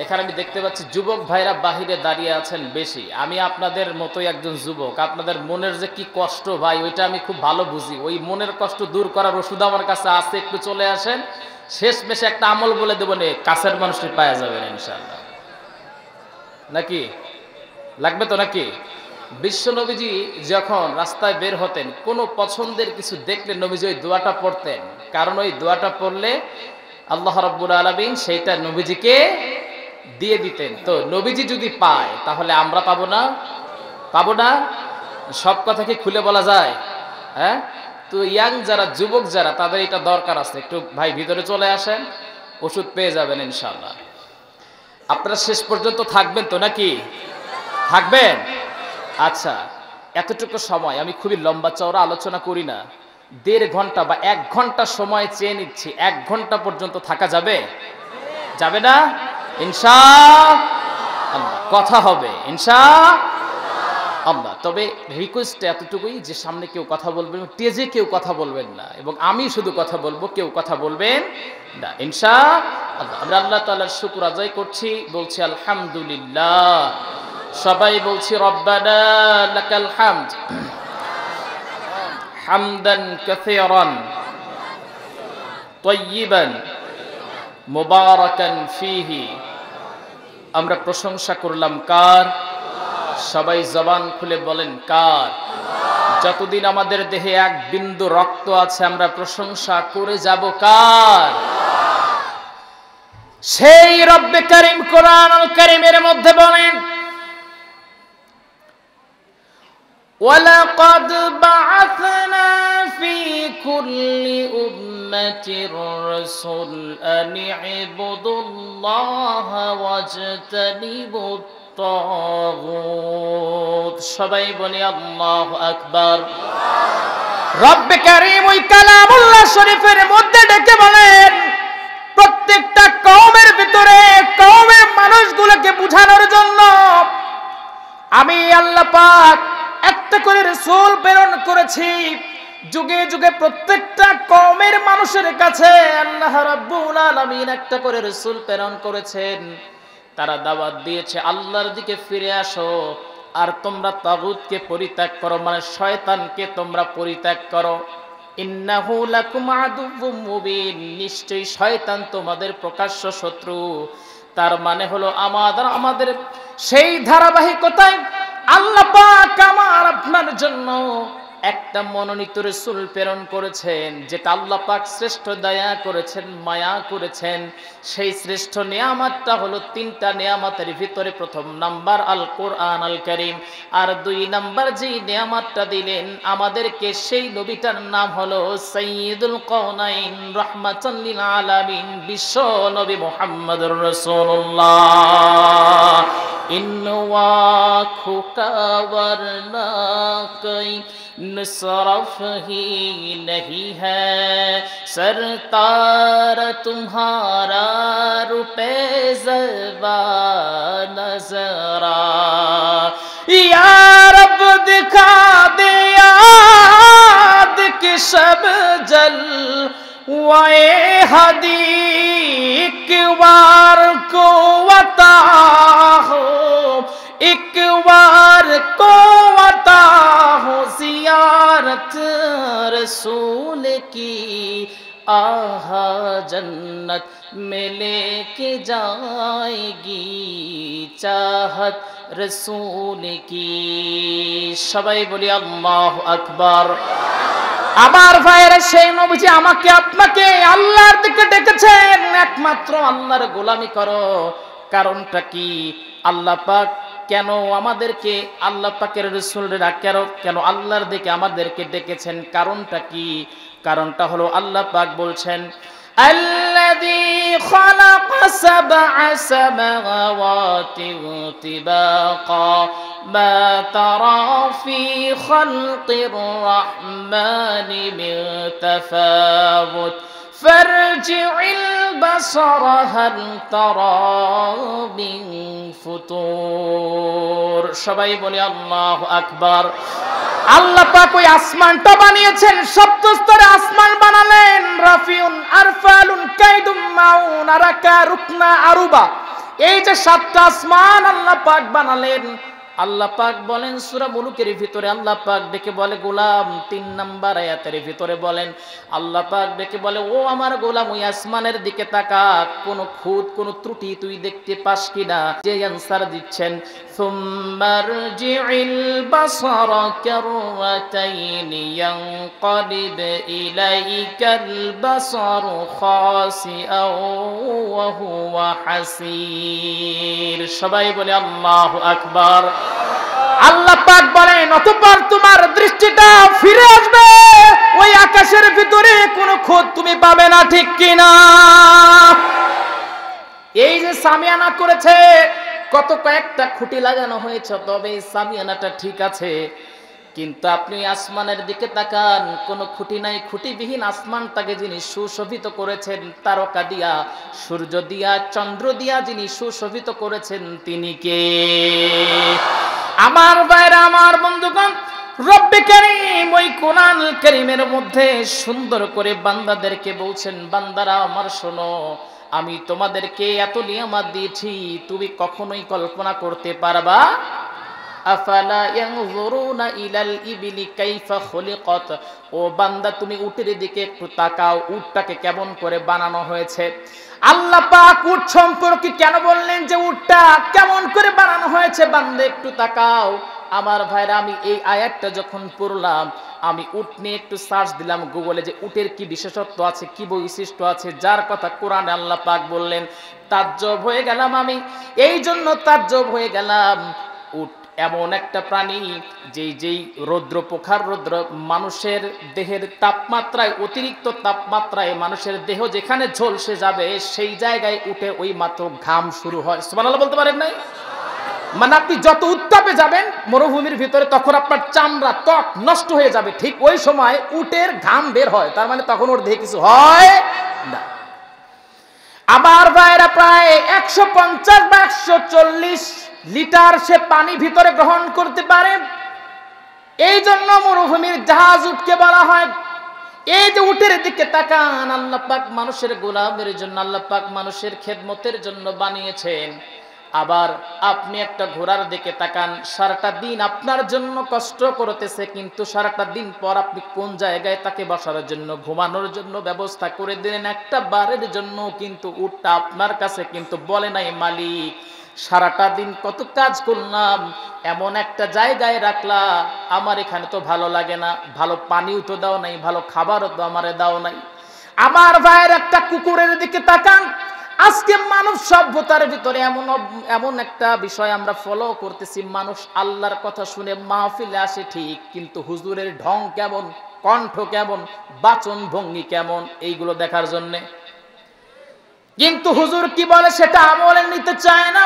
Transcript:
এখানে আমি দেখতে পাচ্ছি যুবক ভাইরা বাহিরে দাঁড়িয়ে আছেন বেশি। আমি আপনাদের মতোই একজন যুবক, আপনাদের মনের যে কি কষ্ট ভাই ওইটা আমি খুব ভালো বুঝি। ওই মনের কষ্ট দূর করার ওষুধ আমার কাছে আছে, একটু চলে আসেন, শেষ মেশে একটা আমল বলে দেবো নে, কাছের মানুষটি পাওয়া যাবেন ইনশাআল্লাহ। নাকি লাগবে তো নাকি? বিশ্ব নবীজি যখন রাস্তায় বের হতেন, কোনো পছন্দের কিছু দেখলে নবীজি ওই দোয়াটা পড়তেন, কারণ ওই দোয়াটা পড়লে আল্লাহ রাব্বুল আলামিন সেইটা নবীজিকে দিয়ে দিতেন। তো নবীজি যদি পায় তাহলে আমরা পাবো না? পাবো না? সব কথা কি খুলে বলা যায়? হ্যাঁ, তো ইয়াং যারা, যুবক যারা, তাদের এটা দরকার আছে। একটু ভাই ভিতরে চলে আসেন, ওষুধ পেয়ে যাবেন ইনশাআল্লাহ। আপনারা শেষ পর্যন্ত থাকবেন তো নাকি? থাকবেন? আচ্ছা, এতটুকু সময় আমি খুবই লম্বা চওড়া আলোচনা করি না, 1.5 ঘন্টা বা 1 ঘন্টা সময় চেয়ে নিচ্ছি। 1 ঘন্টা পর্যন্ত থাকা যাবে? যাবে না? ইনশাআল্লাহ কথা হবে ইনশাআল্লাহ। তবে রিকোয়েস্ট এতটুকুই যে সামনে কেউ কথা বলবেন, স্টেজে কেউ কথা বলবেন না, এবং আমি শুধু কথা বলবো, কেউ কথা বলবেন না ইনশাআল্লাহ। আমরা আল্লাহ তাআলার শুকর আদায় করছি, বলছি আলহামদুলিল্লাহ। সবাই বলছি রব্বানা লাকাল হামদ হামদান কাসীরান তাইয়িবান মুবারাকান ফীহি। আমরা প্রশংসা করলাম কার? সবাই জবান খুলে বলেন কার? যতদিন আমাদের দেহে এক বিন্দু রক্ত আছে আমরা প্রশংসা করে যাব কার? সেই রব্বে কারীম কোরআনুল কারীমের মধ্যে বলেন, وَلَقَدْ بَعَثْنَا فِي كُلِّ أُمَّةٍ رَسُولًا أَنِ اعْبُدُوا اللَّهَ وَاجْتَنِبُوا الطَّاغُوتَ। সবাই বলি আল্লাহু আকবার। রব্বে কারীম ওই কালামুল্লাহ শরীফের মধ্যে ডেকে বলেন, প্রত্যেকটা কওমের ভিতরে কওমের মানুষগুলোকে বুঝানোর জন্য আমি আল্লাহ পাক একটা করে রাসূল প্রেরণ করেছি। যুগে যুগে প্রত্যেকটা কওমের মানুষের কাছে আল্লাহ রাব্বুল আলামিন একটা করে রাসূল প্রেরণ করেছেন। তারা দাওয়াত দিয়েছে আল্লাহর দিকে ফিরে আসো, আর তোমরা তাগুতকে পরিত্যাগ করো, মানে শয়তানকে তোমরা পরিত্যাগ করো। ইন্নাহু লাকুম আদুউম মুবিন, নিশ্চয়ই শয়তান তোমাদের প্রকাশ্য শত্রু। তার মানে হলো আমাদের সেই ধারাবাহিকতায় আল্লাহ পাক আমার আপনার জন্য একটা মনোনীত রাসূল প্রেরণ করেছেন, যেটা আল্লাহ পাক শ্রেষ্ঠ দয়া করেছেন, মায়া করেছেন। সেই শ্রেষ্ঠ নিয়ামতটা হলো 3টা নিয়ামতের ভিতরে প্রথম নাম্বার আল কোরআন আল কারীম, আর 2 নাম্বার যে নিয়ামতটা দিলেন আমাদেরকে, সেই নবীটার নাম হলো সাইয়্যিদুল কাওনাইন রাহমাতাল লিল আলামিন, বিশ্ব নবী মুহাম্মদুর রাসূলুল্লাহ। ইন্নাওয়াখুকা ওয়ারনা কই नसरफ ही नहीं है, सरतार तुम्हारा रुपए ज़बा नजरा, या रब दिखा दे याद की शब जल वाए हदी एक बार को अता हो, एक बार को अता हो ज़ियारत रसूल की, आहा जन्नत में लेके जाएगी चाहत रसूल की। সবাই বলি আল্লাহু আকবার। আমার ভাইয়েরা, সেই নবীজি আমাকে আপনাকে আল্লাহর দিকে ডেকেছেন, একমাত্র আল্লাহর গোলামি করো। কারণটা কি? আল্লাহ পাক কেন আমাদেরকে, আল্লাহ পাকের রাসূলরা কেন আল্লাহর দিকে আমাদেরকে ডেকেছেন? কারণটা কি? কারণটা হলো আল্লাহ পাক বলছেন, আল্লাযী খালাকা সাবআ সামাওয়াতি তিবাকা মা তারা ফি খালকির রাহমানি মিন তাফাউত ফারজি'ল বাসারা হাল তারা মিন ফুতুর। সবাই বলি আল্লাহু আকবার। আল্লাহ পাক ওই আসমানটা বানিয়েছেন, সপ্ত স্তরে আসমান বানালেন। রাফিউন আরফালুন কাইদুম মাউন আরাকা রুকনা আরুবা, এই যে 7টা আসমান আল্লাহ পাক বানালেন, আল্লাহ পাক বলেন সূরা মুলুকের ভিতরে আল্লাহ পাক ডেকে বলে গোলাম 3 নাম্বার আয়াতের ভিতরে বলেন আল্লাহ পাক ডেকে বলে ও আমার গোলাম ওই আসমানের দিকে তাকা, কোন খুঁত কোন ত্রুটি তুই দেখতে পাস কিনা? যে অ্যানসার দিচ্ছেন সুম্মারজিল বাসারা কাররাতাইন ইয়ানকালিব ইলাইকাল বাসারু খাসিআও ওয়া হুয়া হাসির। সবাই বলে আল্লাহু আকবার। আল্লাহ পাক বলেন অতঃপর তোমার দৃষ্টিটা ফিরে আসবে, ওই আকাশের ভিতরে কোনো খুঁত তুমি পাবে না, ঠিক কিনা? এই যে সামিয়ানা করেছে, কত কয়েকটা খুঁটি লাগানো হয়েছে, তবে এই সামিয়ানাটা ঠিক আছে, কিন্তু আপনি আসমানের দিকে তাকান, কোনো খুঁটি নাই, খুঁটিবিহীন আসমানটাকে যিনি সুশোভিত করেছেন তারকা দিয়া, সূর্য দিয়া, চন্দ্র দিয়া যিনি সুশোভিত করেছেন তিনি কে? আমার ভাইরা, আমার বন্ধুগণ, রব্বে কারীম ওই কোরআন কারীমের মধ্যে সুন্দর করে বান্দাদেরকে বলছেন, বান্দারা আমার শোনো, আমি তোমাদেরকে এত নিয়ামত দিয়েছি তুমি কখনোই কল্পনা করতে পারবা? আফালা ইয়ানজুরুনা ইলাল ইবিলি কাইফা খুলিকাত, ও বান্দা তুমি উটের দিকে একটু তাকাও, উটটাকে কেমন করে বানানো হয়েছে। আল্লাহ পাক উট সম্পর্কে কেন বললেন যে উটটা কেমন করে বানানো হয়েছে? বান্দা একটু তাকাও। আমার ভাইরা, আমি এই আয়াতটা যখন পড়লাম, আমি উট নিয়ে একটু সার্চ দিলাম গুগলে, যে উটের কি বিশেষত্ব আছে, কি বৈশিষ্ট্য আছে, যার কথা কোরআনে আল্লাহ পাক বললেন। তাজ্জব হয়ে গেলাম আমি, এই জন্য তাজ্জব হয়ে গেলাম। উট এমন একটা প্রাণী যেই রৌদ্র প্রখর রৌদ্র মানুষের দেহের তাপমাত্রায়, অতিরিক্ত তাপমাত্রায় মানুষের দেহ যেখানে ঝলসে যাবে সেই জায়গায় উঠে ওই মাত্র ঘাম শুরু হয়। সুবহানাল্লাহ বলতে পারেন নাই? মানে আপনি যত উত্তাপে যাবেন মরুভূমির ভিতরে, তখন আপনার চামড়া ত্বক নষ্ট হয়ে যাবে, ঠিক ওই সময় উটের ঘাম বের হয়, তার মানে তখন ওর দেহে কিছু হয় না। আমার ভাইরা, প্রায় 150 বা 140 লিটার সে পানি ভিতরে গ্রহণ করতে পারে, এই জন্য মরুভূমির জাহাজ উটকে বলা হয়। এই যে উটের দিকে তাকান, আল্লাহ পাক মানুষের গোলামের জন্য, আল্লাহ পাক মানুষের খেদমতের জন্য বানিয়েছেন। আবার আপনি একটা ঘোড়ার দিকে তাকান, সারাটা দিন আপনার জন্য কষ্ট করতেছে, কিন্তু সারাটা দিন পর আপনি কোন জায়গায় তাকে বসার জন্য, ঘুমানোর জন্য ব্যবস্থা করে দিলেন, একটা বারের জন্য কিন্তু উটটা আপনার কাছে কিন্তু বলে নাই মালিক সারাটা দিন কত কাজ করলাম, এমন একটা জায়গায় রাখলা, আমার এখানে তো ভালো লাগে না, ভালো পানিও তো দাও নাই, ভালো খাবারও তো আমারে দাও নাই। আমার ভাইয়ের একটা কুকুরের দিকে তাকান। আজকে মানব সভ্যতার ভিতরে এমন একটা বিষয় আমরা ফলো করতেছি, মানুষ আল্লাহর কথা শুনে মাহফিলে আসে ঠিক, কিন্তু হুজুরের ঢং কেমন, কণ্ঠ কেমন, বাচন ভঙ্গি কেমন, এইগুলো দেখার জন্যে। কিন্তু হুজুর কি বলে সেটা আমলে নিতে চায় না।